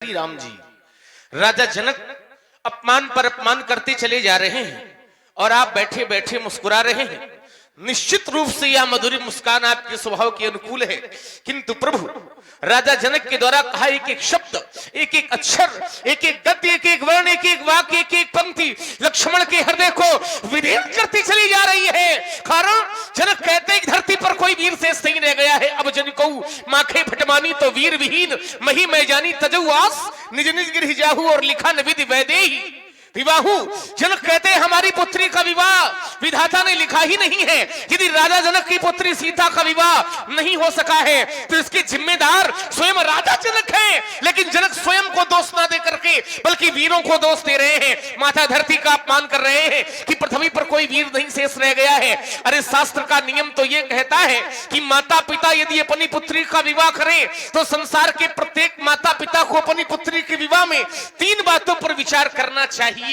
धरती राम जी, राजा जनक अपमान पर अपमान करते चले जा रहे हैं और आप बैठे बैठे मुस्कुरा रहे हैं। निश्चित रूप से यह मधुरी मुस्कान आपके स्वभाव के अनुकूल है, किंतु प्रभु राजा जनक के द्वारा कहा एक एक शब्द, एक एक अक्षर, एक एक गद्य, एक एक वर्ण, एक एक वाक्य, एक एक पंक्ति लक्ष्मण के हृदय को विदीर्ण करती चली जा रही है। कारण जनक कहते हैं कि धरती पर कोई वीर शेष नहीं रह गया है। अब जन को माखे भटमानी तो वीर विहीन, मही मैं जानी तजऊ आस, निज निज गृह जाहू और लिखा न विधि वैदेही विवाहु। जनक कहते हैं हमारी पुत्री का विवाह विधाता ने लिखा ही नहीं है। यदि राजा जनक की पुत्री सीता का विवाह नहीं हो सका है तो इसके जिम्मेदार स्वयं राजा जनक हैं। लेकिन जनक स्वयं को दोष ना दे करके बल्कि वीरों को दोष दे रहे हैं, माता धरती का अपमान कर रहे हैं कि पृथ्वी पर कोई वीर नहीं शेष रह गया है। अरे शास्त्र का नियम तो यह कहता है कि माता पिता यदि अपनी पुत्री का विवाह करें तो संसार के प्रत्येक माता पिता को अपनी पुत्री के विवाह में 3 बातों पर विचार करना चाहिए।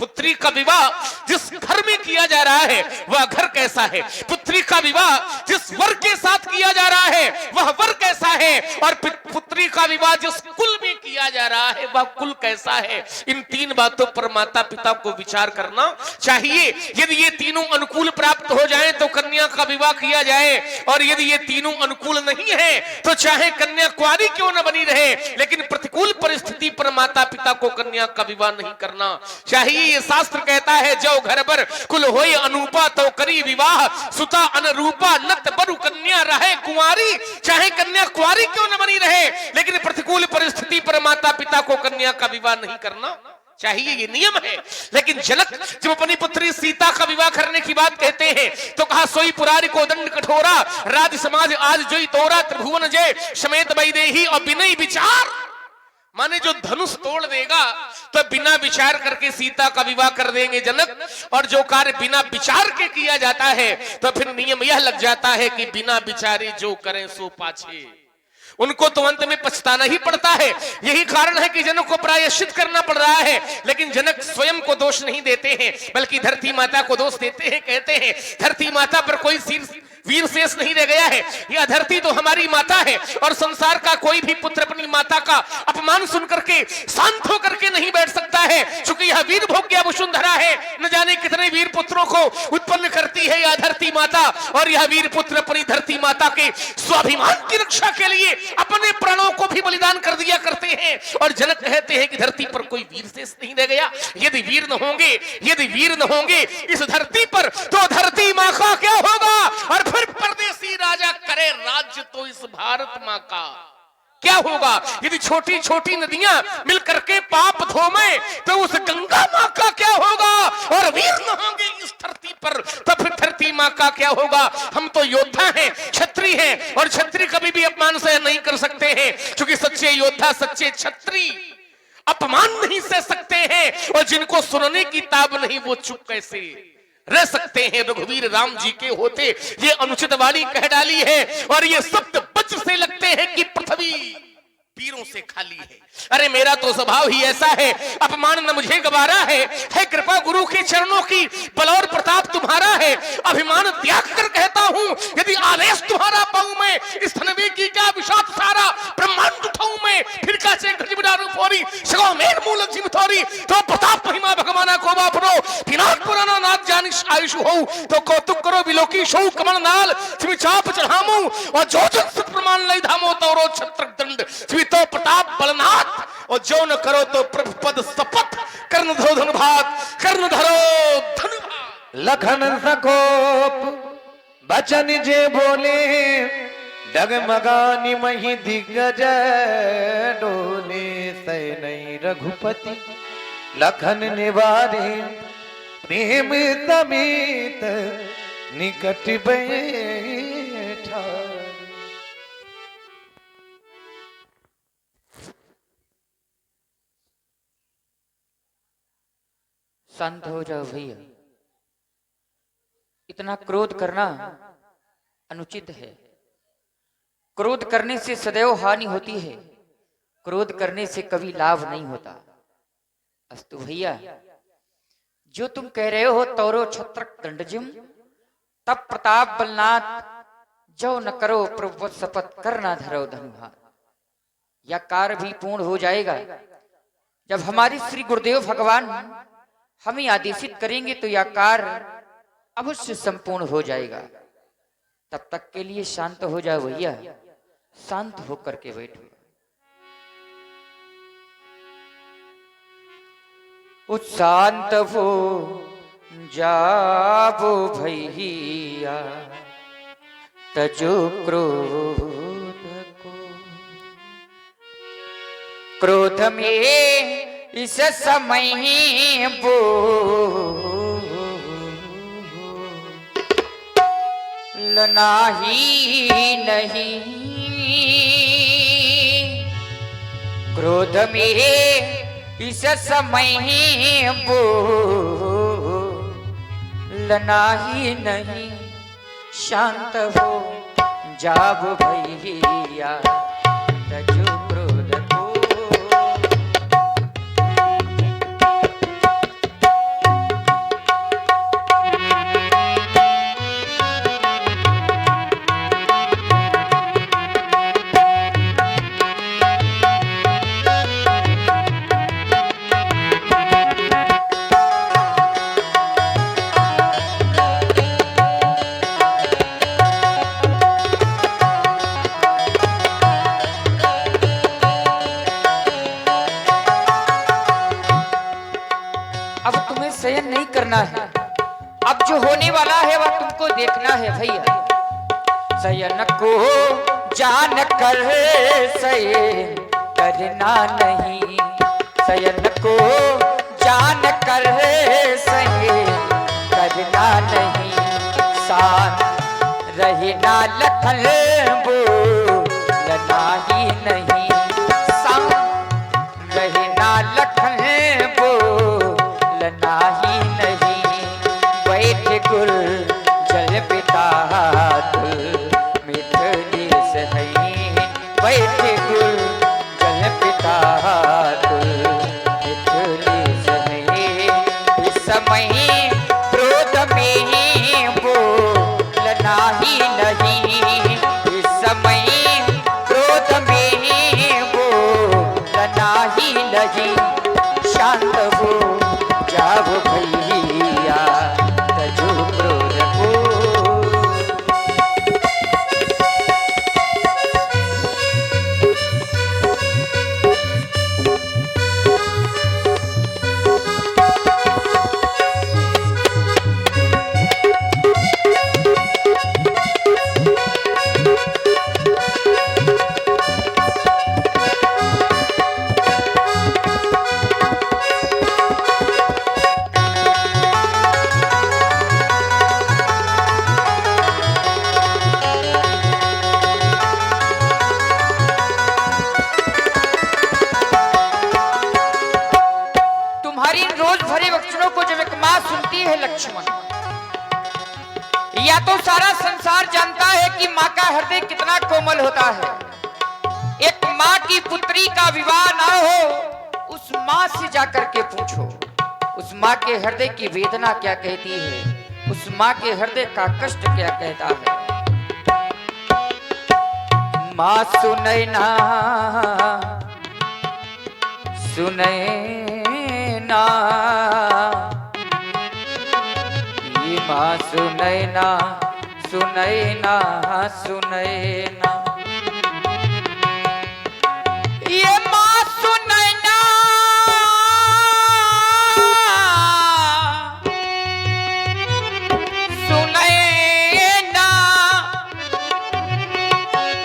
पुत्री का विवाह जिस घर में किया जा रहा है वह घर कैसा है, पुत्री का विवाह जिस वर के साथ किया जा रहा है वह वर कैसा है, और पुत्री का विवाह जिस कुल में किया जा रहा है वह कुल कैसा है। इन 3 बातों पर माता पिता को विचार करना चाहिए। यदि ये तीनों अनुकूल प्राप्त हो जाएं तो कन्या का विवाह किया जाए, और यदि ये तीनों अनुकूल नहीं है तो चाहे कन्या कुंवारी क्यों न बनी रहे, लेकिन प्रतिकूल परिस्थिति पर माता पिता को कन्या का विवाह नहीं करना चाहिए। ये शास्त्र कहता है जो घर पर कुल होए अनूपा तो करी विवाह, सुता अनरूपा नत बरु कन्या रहे कुंवारी। चाहे कन्या कुंवारी क्यों न बनी रहे, लेकिन प्रतिकूल परिस्थिति पर माता पिता को कन्या का विवाह नहीं करना चाहिए, ये नियम है। लेकिन जनक जब अपनी पुत्री सीता का विवाह करने की बात कहते हैं तो कहा सोई पुरारी को दंड कठोरा, राज समाज आज जोई तोरा, त्रिभुवन जय समेत वैदेही और बिना विचार। माने जो धनुष तोड़ देगा तो बिना विचार करके सीता का विवाह कर देंगे जनक, और जो कार्य बिना विचार के किया जाता है तो फिर नियम यह लग जाता है कि बिना विचारे जो करें सो पाछे, उनको तो अंत में पछताना ही पड़ता है। यही कारण है कि जनक को प्रायश्चित करना पड़ रहा है। लेकिन जनक स्वयं को दोष नहीं देते हैं बल्कि धरती माता को दोष देते हैं। कहते हैं धरती माता पर कोई वीर शेष नहीं रह गया है, यह धरती तो हमारी माता है और संसार का कोई भी पुत्र अपनी माता का अपमान सुन करके शांत होकर के नहीं बैठ सकता है। क्योंकि यह वीर भोग्या वसुंधरा है, न जाने कितने वीर पुत्रों को उत्पन्न करती है यह धरती माता, और यह वीर पुत्र अपनी धरती माता के स्वाभिमान की रक्षा के लिए अपने प्राणों को भी बलिदान कर दिया करते हैं। और जनक कहते हैं कि धरती पर कोई वीर शेष नहीं रह गया। यदि वीर न होंगे, यदि वीर न होंगे इस धरती पर तो धरती माँ का क्या होगा, और फिर परदेसी राजा करे राज्य तो इस भारत माँ का क्या होगा। यदि छोटी छोटी नदियां मिलकर के पाप धोमे तो उस गंगा माँ का क्या होगा, और वीर न होंगे इस धरती पर तो फिर धरती माँ का क्या होगा। हम तो योद्धा हैं, क्षत्रिय हैं, और क्षत्रिय कभी भी अपमान सहन नहीं कर सकते हैं, क्योंकि सच्चे योद्धा सच्चे क्षत्रिय अपमान नहीं सह सकते हैं, और जिनको सुनने की ताब नहीं वो चुप कैसे रह सकते हैं। रघुवीर राम जी के होते ये अनुचित वाणी कह डाली है, और ये शब्द वज्र से लगते हैं कि पृथ्वी वीरों से खाली है। अरे मेरा तो स्वभाव ही ऐसा है, अपमान न मुझे गवारा है कृपा गुरु के चरणों की, बल और प्रताप तुम्हारा है, अभिमान त्याग कर कहता हूँ यदि आवेश तुम्हारा पाऊं मैं, इस धनवी की क्या विषाद सारा ब्रह्मांड उठाऊं मैं, फिर कैसे घटिबडारू फोरी सगो मेर मूल जीव थोरी, तो प्रताप महिमा भगवाना को बापरो दिनाक पुराना नाथ जानिश आयुष हो, तो कौतुक करो बिलोकी शो कमल नाल जिम चाप चढ़ामू, और जो जन सत प्रमाण लई धामो तोरो छत्रक दंड तो प्रताप बलनाथ, और जो न करो तो प्रभु पद शपथ, कर्ण धरो धनुभात, कर्ण धरो धनुभात। लखन सकोप बचन जे बोले, डगमगानी मही दिग्गज डोले, सैनई रघुपति लखन निवारे, प्रेम समेत निकट बैठा। शांत हो जाओ भैया, इतना क्रोध करना अनुचित है। क्रोध करने से सदैव हानि होती है, क्रोध करने से कभी लाभ नहीं होता। अस्तु भैया, जो तुम कह रहे हो तौरो छत्रक दंडजिम, तब प्रताप बलनाथ जो न करो प्रभु शपथ, करना धरो धनुभात। यह कार्य भी पूर्ण हो जाएगा। जब हमारे श्री गुरुदेव भगवान हमें आदेशित करेंगे तो यह कार्य अवश्य संपूर्ण हो जाएगा। तब तक के लिए शांत हो जाओ भैया, शांत होकर के बैठो। शांत हो जाबो भैया तजो क्रोध को, क्रोध में इस समय बोलना ही नहीं, क्रोध में इस समय बोलना ही नहीं। शांत हो जाब भैया तजो क्रोध को। अब तुम्हें शयन नहीं करना है, अब जो होने वाला है वह तुमको देखना है भैया। शयन को जान कर शयन करना नहीं, शयन को जान कर शयन करना नहीं। शांत रहना लखन बोलना ही नहीं, शांत रहना लखन बोलना ही नहीं। बैठ गुल जल पिता मिथली सही, बैठ गुल जल पिता मिथली सही। इस समय क्रोध में बोलना ही नहीं, इस समय क्रोध में बोलना ही नहीं। शांत हो जाब भैया तजो क्रोध को। तुम्हारी रोज भरे वचनों को जब एक माँ सुनती है लक्ष्मण, या तो सारा संसार जानता है कि माँ का हृदय कितना कोमल होता है। एक माँ की पुत्री का विवाह ना हो, उस माँ से जाकर के पूछो उस माँ के हृदय की वेदना क्या कहती है, उस माँ के हृदय का कष्ट क्या कहता है। माँ सुनैना सुनैना, ये माँ सुनैना सुनैना सुनैना, ये माँ सुनैना सुनैना,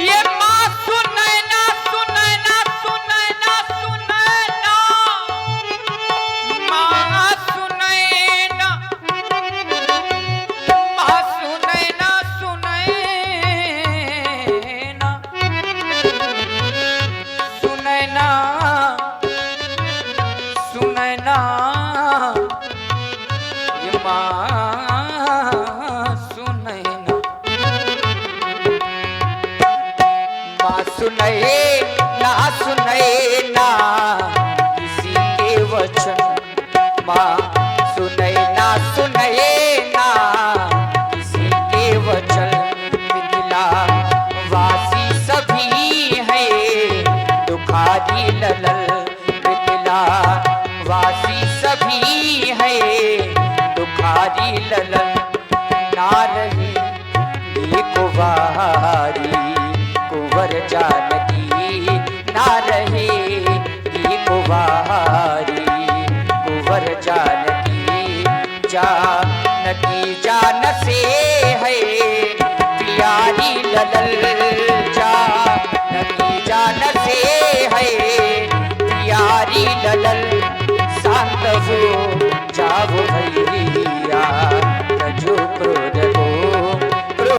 ये माँ सुनैना सुनैना सुनैना सुनैना, माँ सुनैना, माँ सुनैना सुनैना। सुवारी कुंवर जान